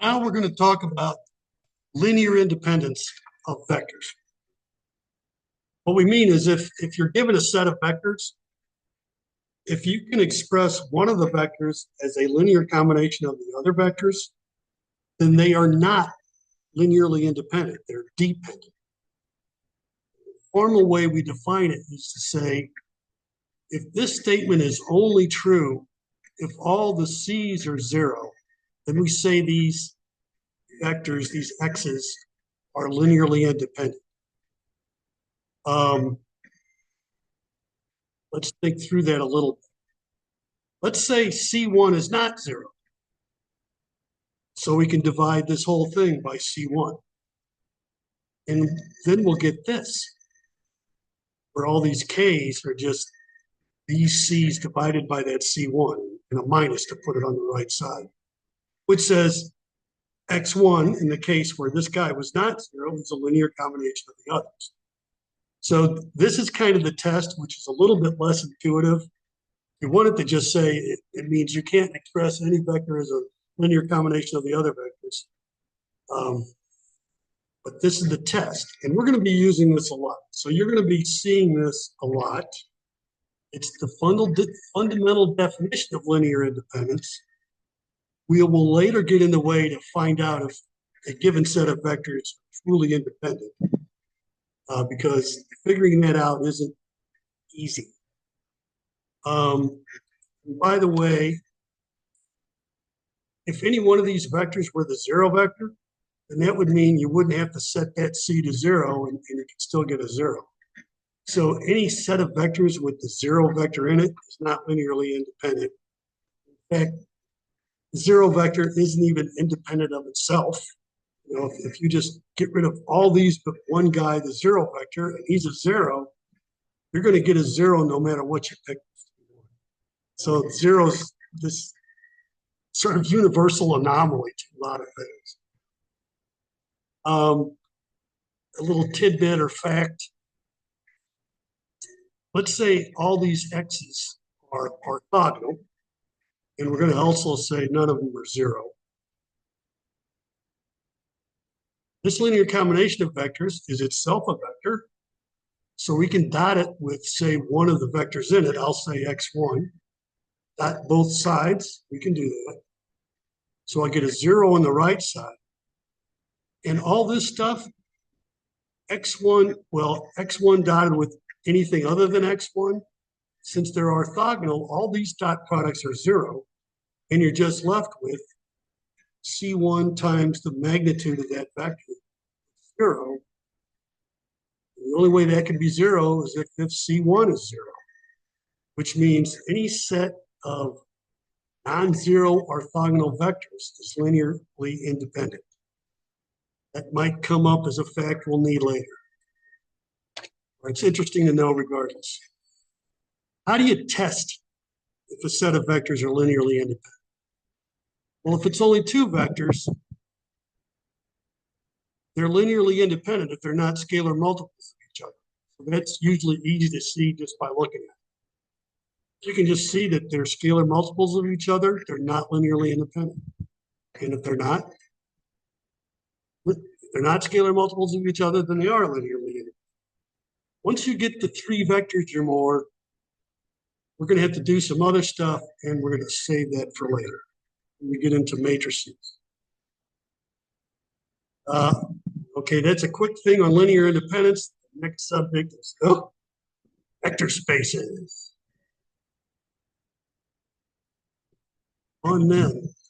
Now we're going to talk about linear independence of vectors. What we mean is if you're given a set of vectors, if you can express one of the vectors as a linear combination of the other vectors, then they are not linearly independent, they're dependent. The formal way we define it is to say, if this statement is only true if all the c's are zero, then we say these vectors, these x's, are linearly independent. Let's think through that a little bit. Let's say C1 is not zero. So we can divide this whole thing by C1. And then we'll get this, where all these K's are just these C's divided by that C1 and a minus to put it on the right side, which says X1, in the case where this guy was not zero, is a linear combination of the others. So this is kind of the test, which is a little bit less intuitive. You want it to just say it means you can't express any vector as a linear combination of the other vectors. But this is the test, and we're going to be using this a lot. So you're going to be seeing this a lot. It's the fundamental definition of linear independence. We will later get in the way to find out if a given set of vectors is truly independent, because figuring that out isn't easy. By the way, if any one of these vectors were the zero vector, then that would mean you wouldn't have to set that c to zero, and you can still get a zero. So any set of vectors with the zero vector in it is not linearly independent. In fact, the zero vector isn't even independent of itself. You know, if you just get rid of all these but one guy, the zero vector, and he's a zero, you're going to get a zero no matter what you pick. So zero's this sort of universal anomaly to a lot of things. A little tidbit or fact. Let's say all these x's are orthogonal, and we're going to also say none of them are zero. This linear combination of vectors is itself a vector, so we can dot it with, say, one of the vectors in it. I'll say x1. Dot both sides, we can do that. So I get a zero on the right side. And all this stuff, x1, well, x1 dotted with anything other than x1, since they're orthogonal, all these dot products are zero, and you're just left with c1 times the magnitude of that vector, zero. And the only way that can be zero is if c1 is zero, which means any set of non-zero orthogonal vectors is linearly independent. That might come up as a fact we'll need later. It's interesting to know regardless. How do you test if a set of vectors are linearly independent? Well, if it's only two vectors, they're linearly independent if they're not scalar multiples of each other. So that's usually easy to see just by looking at it. You can just see that they're scalar multiples of each other, they're not linearly independent. And if they're not scalar multiples of each other, then they are linearly independent. Once you get to three vectors or more, we're going to have to do some other stuff, and we're going to save that for later when we get into matrices. Okay, that's a quick thing on linear independence. The next subject is vector spaces. On them.